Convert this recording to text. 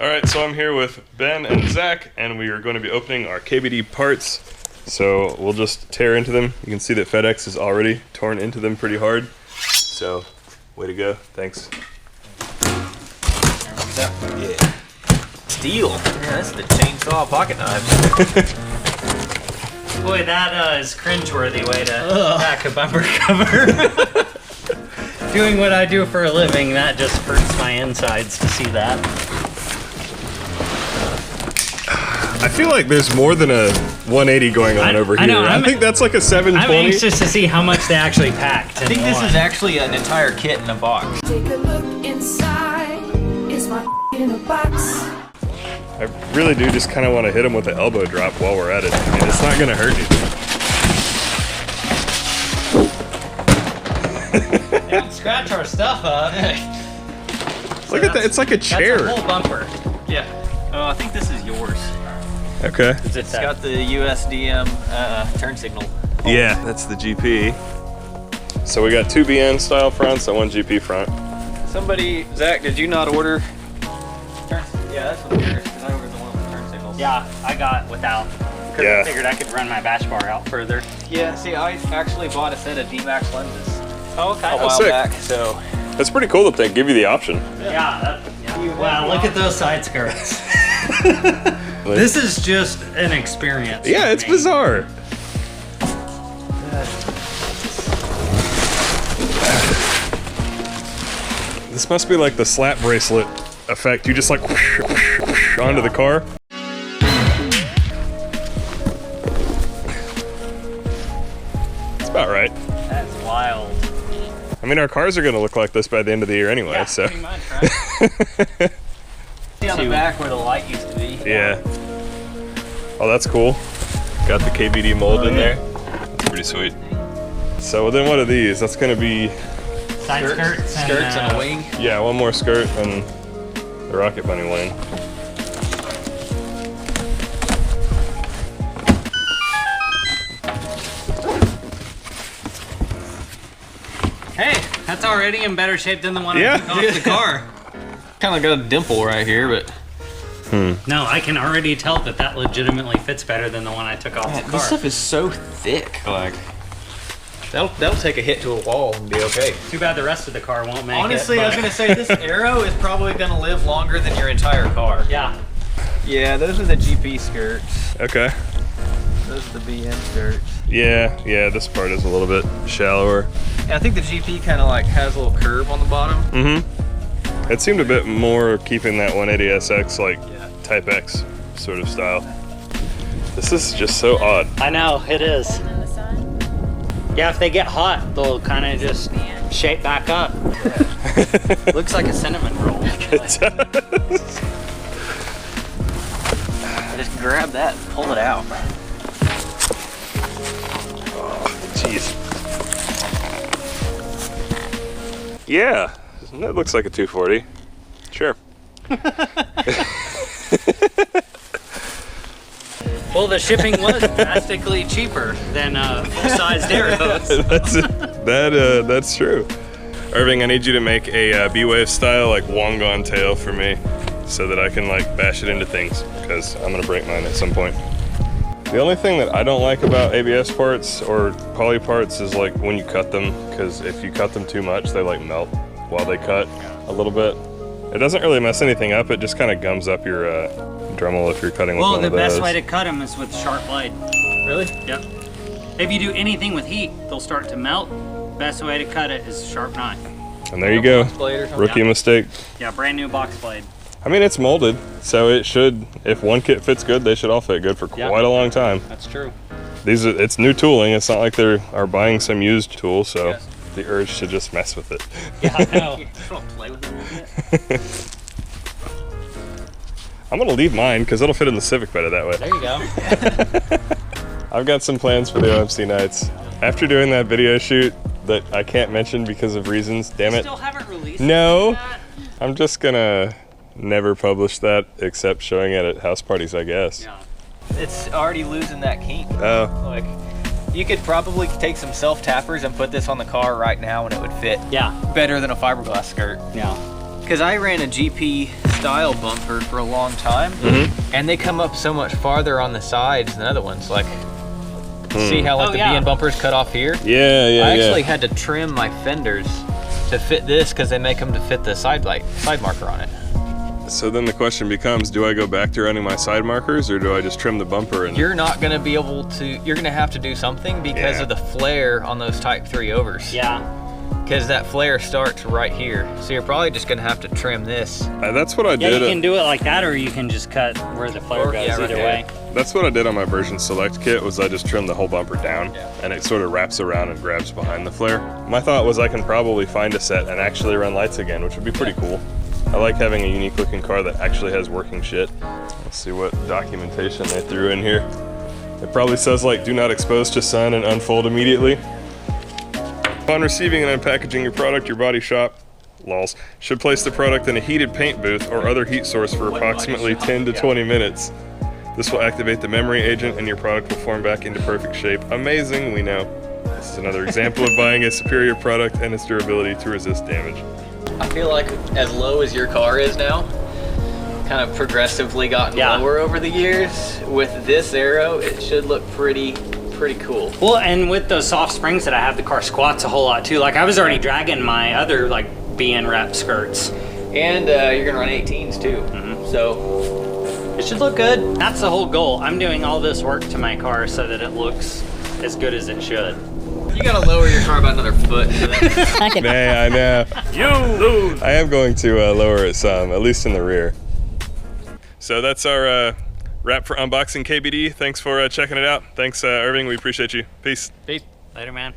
All right, so I'm here with Ben and Zach, and we are going to be opening our KBD parts. So we'll just tear into them. You can see that FedEx is already torn into them pretty hard. So, way to go. Thanks. Yeah. Steel. Yeah, that's the chainsaw pocket knives. Boy, that is cringeworthy way to pack a bumper cover. Doing what I do for a living, that just hurts my insides to see that. I feel like there's more than a 180 going on over here. I think that's like a 720. I'm anxious to see how much they actually packed. I think this is actually an entire kit in a box. Take a look inside. Is my in a box? I really do just kind of want to hit him with an elbow drop while we're at it. I mean, it's not going to hurt you. Don't scratch our stuff up. Look at that, it's like a chair. That's a whole bumper. Yeah. Oh, I think this is yours. Okay. It's got the USDM turn signal. Yeah, that's the GP. So we got two BN style fronts and one GP front. Somebody, Zach, did you not order? Yeah, that's what yours, because I ordered the one with turn signals. Yeah, I got without. Because I figured I could run my bash bar out further. Yeah, see, I actually bought a set of D-Max lenses Oh, okay. a while back, so. That's pretty cool that they give you the option. Yeah. Wow, look at those side skirts. This is just an experience. Yeah, it's bizarre. This must be like the slap bracelet effect. You just like whoosh, whoosh, whoosh onto the car. It's about right. That's wild. I mean, our cars are going to look like this by the end of the year anyway, Yeah, so. pretty much, right? See on the back where the light used to be. Yeah. Oh, that's cool. Got the KBD mold in there. That's pretty sweet. So then what are these? That's going to be... Side skirts and a wing. Yeah, one more skirt and the Rocket Bunny wing. Hey, that's already in better shape than the one I took off the car. Kind of got a dimple right here, but. No, I can already tell that that legitimately fits better than the one I took off the car. This stuff is so thick. Like, that'll take a hit to a wall and be okay. Too bad the rest of the car won't make Honestly, it. I was gonna say this Aero is probably gonna live longer than your entire car. Yeah. Yeah, those are the GP skirts. Okay. Those are the BN skirts. Yeah, this part is a little bit shallower. And I think the GP kind of like has a little curve on the bottom. Mm-hmm. It seemed a bit more keeping that 180SX like Type X sort of style. This is just so odd. I know, it is. Yeah, if they get hot, they'll kind of just shape back up. Looks like a cinnamon roll. It does. Just grab that and pull it out. Jeez. Yeah, that looks like a 240. Sure. Well, the shipping was drastically cheaper than full-sized arrows. That's true. Irving, I need you to make a B-Wave style like Wongon tail for me so that I can like bash it into things because I'm gonna break mine at some point. The only thing that I don't like about ABS parts or poly parts is like when you cut them, because if you cut them too much, they like melt while they cut a little bit. It doesn't really mess anything up, it just kind of gums up your Dremel if you're cutting with one of those. Well, the best way to cut them is with sharp blade. Really? Yep. If you do anything with heat, they'll start to melt. Best way to cut it is sharp knife. And there you go. Blade or something? Rookie mistake. Yeah, brand new box blade. I mean, it's molded, so it should, if one kit fits good, they should all fit good for quite a long time. That's true. It's new tooling. It's not like they are buying some used tool, so the urge to just mess with it. Yeah, I know. Play with it a little bit. I'm gonna leave mine because it'll fit in the Civic better that way. There you go. I've got some plans for the OMC nights. After doing that video shoot that I can't mention because of reasons, damn it. Still haven't released No, that? I'm just gonna never publish that except showing it at house parties, I guess. Yeah. It's already losing that kink. Oh. Like, you could probably take some self-tappers and put this on the car right now and it would fit Yeah. better than a fiberglass skirt. Yeah. Because I ran a GP style bumper for a long time, and they come up so much farther on the sides than other ones. Like, see how like the BN bumpers cut off here? Yeah. I actually had to trim my fenders to fit this because they make them to fit the side marker on it. So then the question becomes, do I go back to running my side markers, or do I just trim the bumper? And You're not gonna be able to, you're gonna have to do something because of the flare on those Type 3 overs. Yeah. Because that flare starts right here. So you're probably just gonna have to trim this. that's what I Yeah, did. you can do it like that, or you can just cut where the flare goes, right either there. way. That's what I did on my version select kit, was I just trimmed the whole bumper down, and it sort of wraps around and grabs behind the flare. My thought was I can probably find a set and actually run lights again, which would be pretty cool. I like having a unique looking car that actually has working shit. Let's see what documentation they threw in here. It probably says like, do not expose to sun and unfold immediately. Upon receiving and unpackaging your product, your body shop, lols, should place the product in a heated paint booth or other heat source for approximately 10 to 20 minutes. This will activate the memory agent and your product will form back into perfect shape. Amazing, we know. This is another example of buying a superior product and its durability to resist damage. I feel like as low as your car is now, kind of progressively gotten lower over the years. With this aero, it should look pretty cool. Well, and with those soft springs that I have, the car squats a whole lot too. Like I was already dragging my other like BN wrap skirts. And you're gonna run 18s too. So it should look good. That's the whole goal. I'm doing all this work to my car so that it looks as good as it should. you gotta lower your car about another foot. Man, I know. You lose. I am going to lower it some, at least in the rear. So that's our wrap for unboxing KBD. Thanks for checking it out. Thanks, Irving. We appreciate you. Peace. Peace. Later, man.